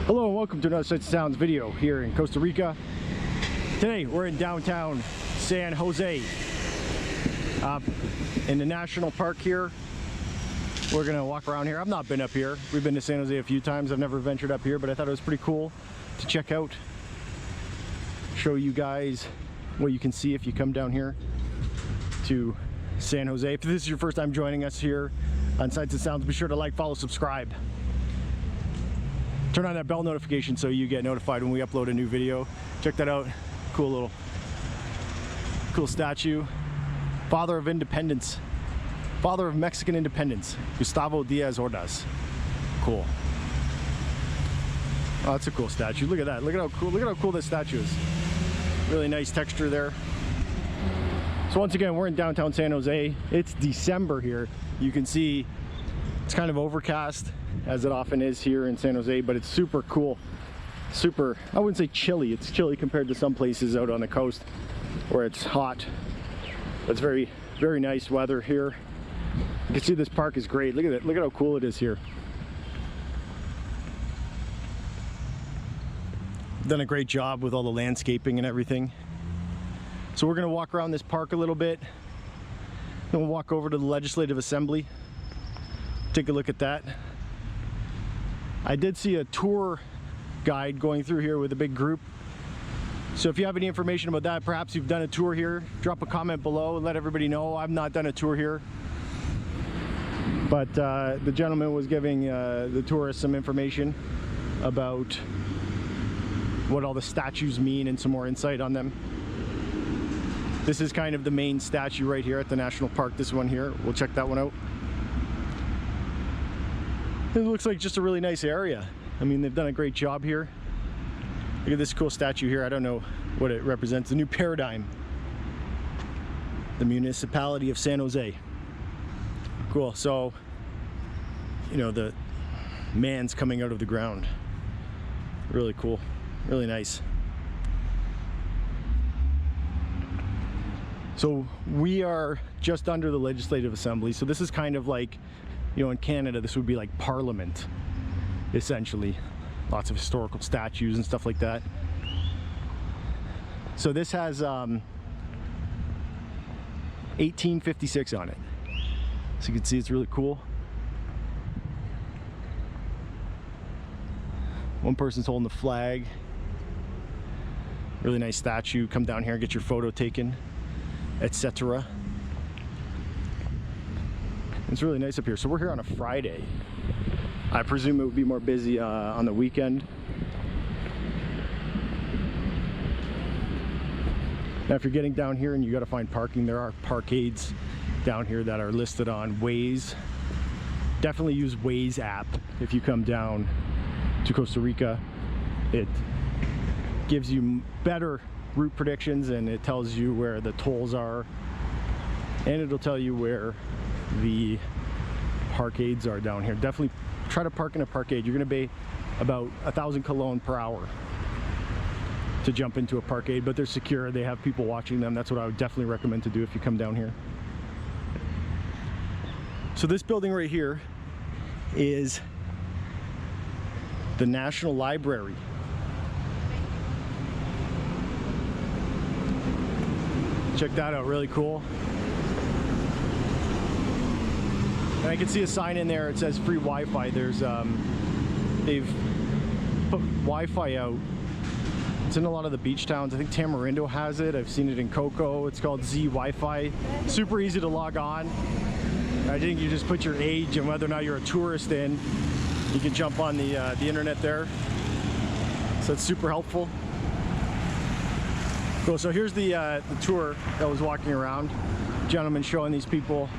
Hello and welcome to another Sights and Sounds video here in Costa Rica. Today we're in downtown San Jose, in the national park here. We're gonna walk around here. I've not been up here. We've been to San Jose a few times. I've never ventured up here, but I thought it was pretty cool to check out. Show you guys what you can see if you come down here to San Jose. If this is your first time joining us here on Sights and Sounds, be sure to like, follow, subscribe. Turn on that bell notification so you get notified when we upload a new video. Check that out. Cool statue. Father of Independence. Father of Mexican Independence. Gustavo Diaz Ordaz. Cool. Oh, that's a cool statue. Look at that. Look at how cool this statue is. Really nice texture there. So once again, we're in downtown San Jose. It's December here. You can see it's kind of overcast, as it often is here in San Jose, but it's super cool. Super, I wouldn't say chilly. It's chilly compared to some places out on the coast where it's hot. It's very, very nice weather here. You can see this park is great. Look at it. Look at how cool it is here. Done a great job with all the landscaping and everything. So we're gonna walk around this park a little bit. Then we'll walk over to the Legislative Assembly. Take a look at that. I did see a tour guide going through here with a big group. So if you have any information about that, perhaps you've done a tour here, drop a comment below and let everybody know. I've not done a tour here. But the gentleman was giving the tourists some information about what all the statues mean and some more insight on them. This is kind of the main statue right here at the National Park, this one here. We'll check that one out. It looks like just a really nice area. I mean, they've done a great job here. Look at this cool statue here. I don't know what it represents. The new paradigm. The municipality of San Jose. Cool. So, you know, the man's coming out of the ground. Really cool. Really nice. So we are just under the Legislative Assembly. So this is kind of like, you know, in Canada, this would be like Parliament, essentially. Lots of historical statues and stuff like that. So this has 1856 on it. So you can see it's really cool. One person's holding the flag. Really nice statue. Come down here and get your photo taken, etc. It's really nice up here. So we're here on a Friday. I presume it would be more busy on the weekend. Now if you're getting down here and you got to find parking, there are parkades down here that are listed on Waze. Definitely use Waze app if you come down to Costa Rica. It gives you better route predictions and it tells you where the tolls are, and it'll tell you where the parkades are down here. Definitely try to park in a parkade. You're going to pay about 1,000 cologne per hour to jump into a parkade, but they're secure. They have people watching them. That's what I would definitely recommend to do if you come down here. So this building right here is the National Library. Check that out, really cool. And I can see a sign in there, it says free Wi-Fi. There's, they've put Wi-Fi out. It's in a lot of the beach towns. I think Tamarindo has it. I've seen it in Coco. It's called Z Wi-Fi. Super easy to log on. I think you just put your age and whether or not you're a tourist in. You can jump on the internet there. So it's super helpful. Cool, so here's the tour that was walking around. Gentleman showing these people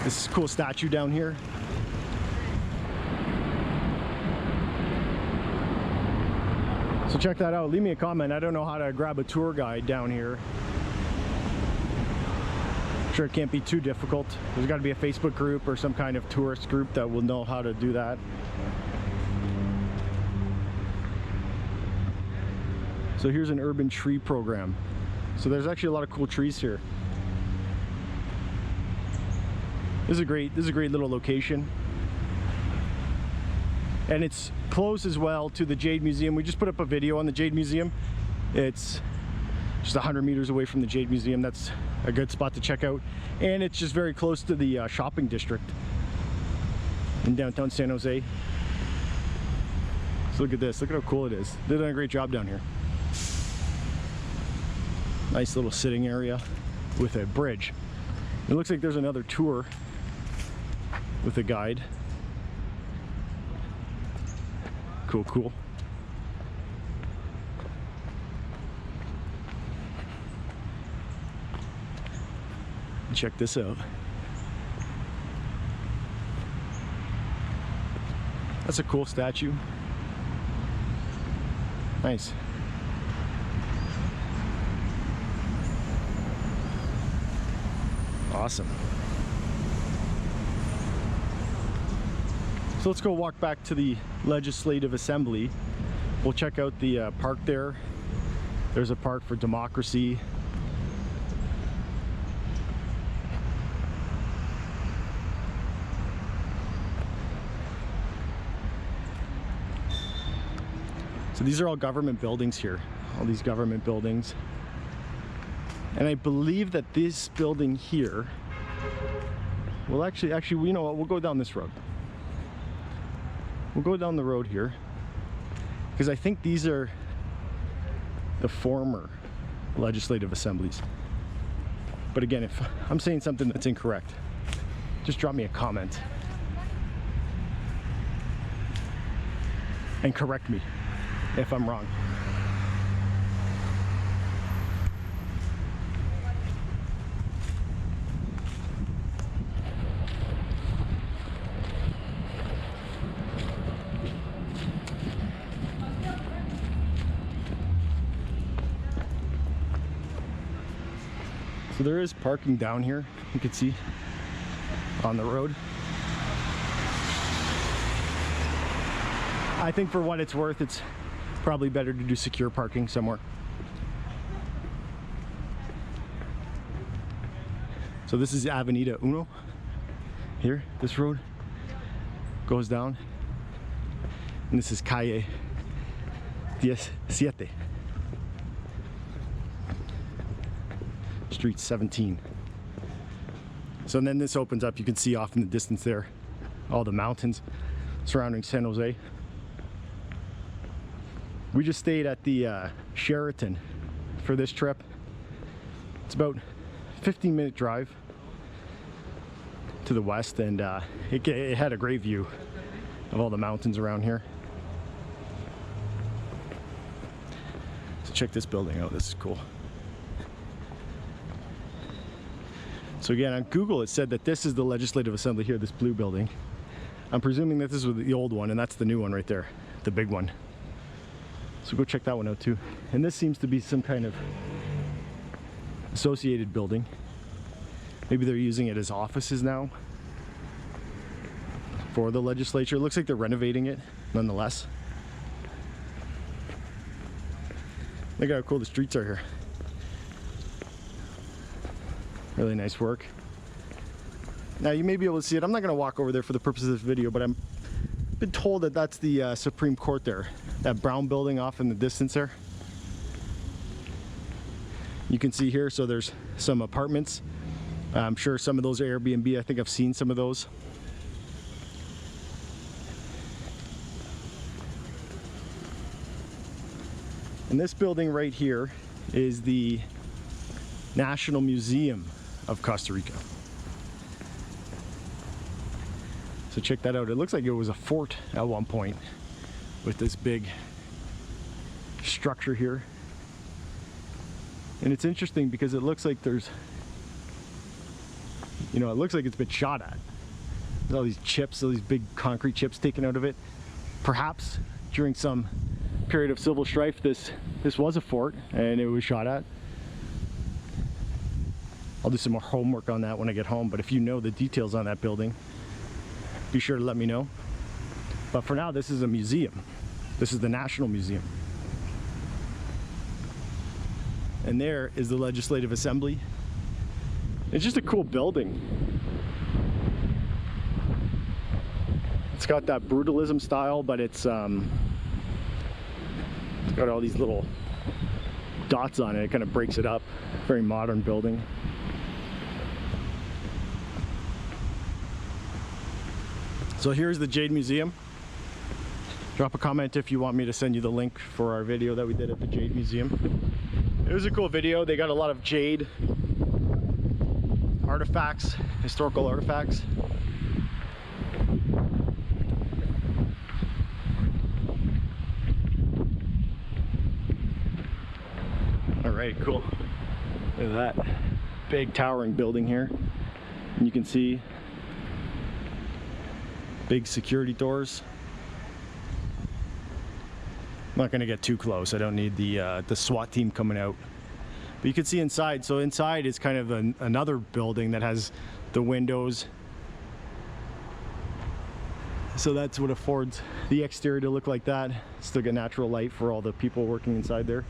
this cool statue down here. So check that out. Leave me a comment. I don't know how to grab a tour guide down here. I'm sure it can't be too difficult. There's got to be a Facebook group or some kind of tourist group that will know how to do that. So here's an urban tree program. So there's actually a lot of cool trees here. This is a great little location. And it's close as well to the Jade Museum. We just put up a video on the Jade Museum. It's just 100 meters away from the Jade Museum. That's a good spot to check out. And it's just very close to the shopping district in downtown San Jose. So look at this, look at how cool it is. They've done a great job down here. Nice little sitting area with a bridge. It looks like there's another tour with a guide. Cool, cool. Check this out. That's a cool statue. Nice. Awesome. So let's go walk back to the Legislative Assembly. We'll check out the park there. There's a park for democracy. So these are all government buildings here, all these government buildings. And I believe that this building here will actually, you know what, we'll go down this road. We'll go down the road here because I think these are the former legislative assemblies. But again, if I'm saying something that's incorrect, just drop me a comment and correct me if I'm wrong. So there is parking down here, you can see on the road. I think for what it's worth, it's probably better to do secure parking somewhere. So this is Avenida Uno. Here, this road goes down. And this is Calle 17. Street 17. So then this opens up, you can see off in the distance there all the mountains surrounding San Jose. We just stayed at the Sheraton for this trip. It's about a 15-minute drive to the west, and it had a great view of all the mountains around here. So check this building out, this is cool. So again, on Google it said that this is the Legislative Assembly here, this blue building. I'm presuming that this was the old one, and that's the new one right there, the big one. So go check that one out too. And this seems to be some kind of associated building. Maybe they're using it as offices now for the legislature. It looks like they're renovating it nonetheless. Look how cool the streets are here. Really nice work. Now you may be able to see it. I'm not going to walk over there for the purpose of this video, but I've been told that that's the Supreme Court there. That brown building off in the distance there. You can see here, so there's some apartments. I'm sure some of those are Airbnb. I think I've seen some of those. And this building right here is the National Museum of Costa Rica. So check that out. It looks like it was a fort at one point with this big structure here. And it's interesting because it looks like there's, you know, it looks like it's been shot at. There's all these chips, all these big concrete chips taken out of it. Perhaps during some period of civil strife, this was a fort and it was shot at. I'll do some more homework on that when I get home, but if you know the details on that building, be sure to let me know. But for now, this is a museum. This is the National Museum. And there is the Legislative Assembly. It's just a cool building. It's got that brutalism style, but it's got all these little dots on it. It kind of breaks it up. Very modern building. So here's the Jade Museum. Drop a comment if you want me to send you the link for our video that we did at the Jade Museum. It was a cool video. They got a lot of jade artifacts, historical artifacts. All right, cool. Look at that big towering building here. And you can see big security doors. I'm not gonna get too close. I don't need the SWAT team coming out. But you can see inside. So inside is kind of another building that has the windows. So that's what affords the exterior to look like that. Still get natural light for all the people working inside there.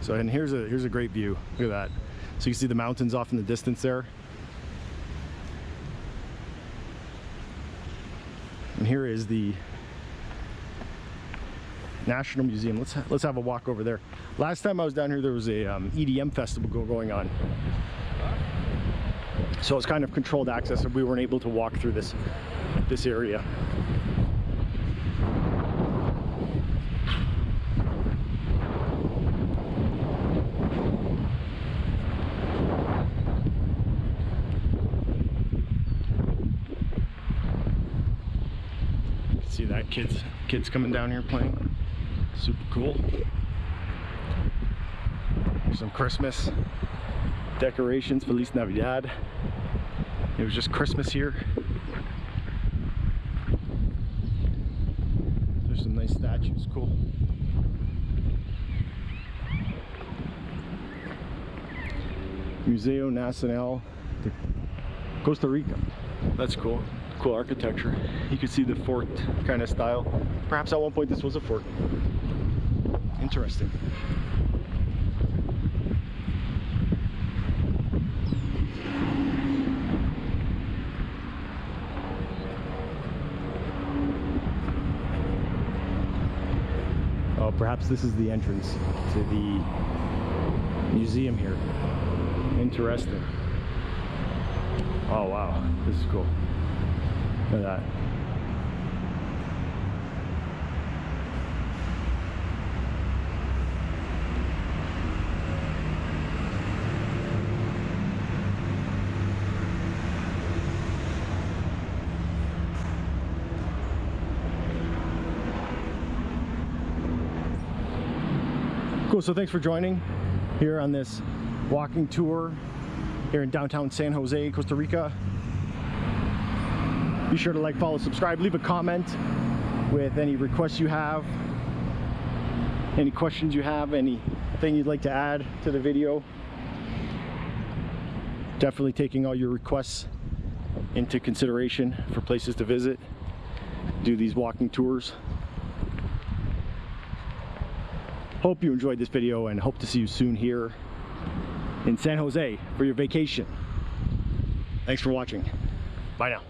So, and here's a great view. Look at that. So you can see the mountains off in the distance there. And here is the National Museum. Let's have a walk over there. Last time I was down here, there was a EDM festival going on. So it's kind of controlled access, and we weren't able to walk through this area. See that kids coming down here playing. Super cool. There's some Christmas decorations. Feliz Navidad. It was just Christmas here. There's some nice statues. Cool. Museo Nacional de Costa Rica. That's cool. Cool architecture. You can see the fort kind of style. Perhaps at one point this was a fort. Interesting. Oh, perhaps this is the entrance to the museum here. Interesting. Oh wow, this is cool. Look at that. Cool, so thanks for joining here on this walking tour here in downtown San Jose, Costa Rica. Be sure to like, follow, subscribe, leave a comment with any requests you have, any questions you have, anything you'd like to add to the video. Definitely taking all your requests into consideration for places to visit, do these walking tours. Hope you enjoyed this video and hope to see you soon here in San Jose for your vacation. Thanks for watching. Bye now.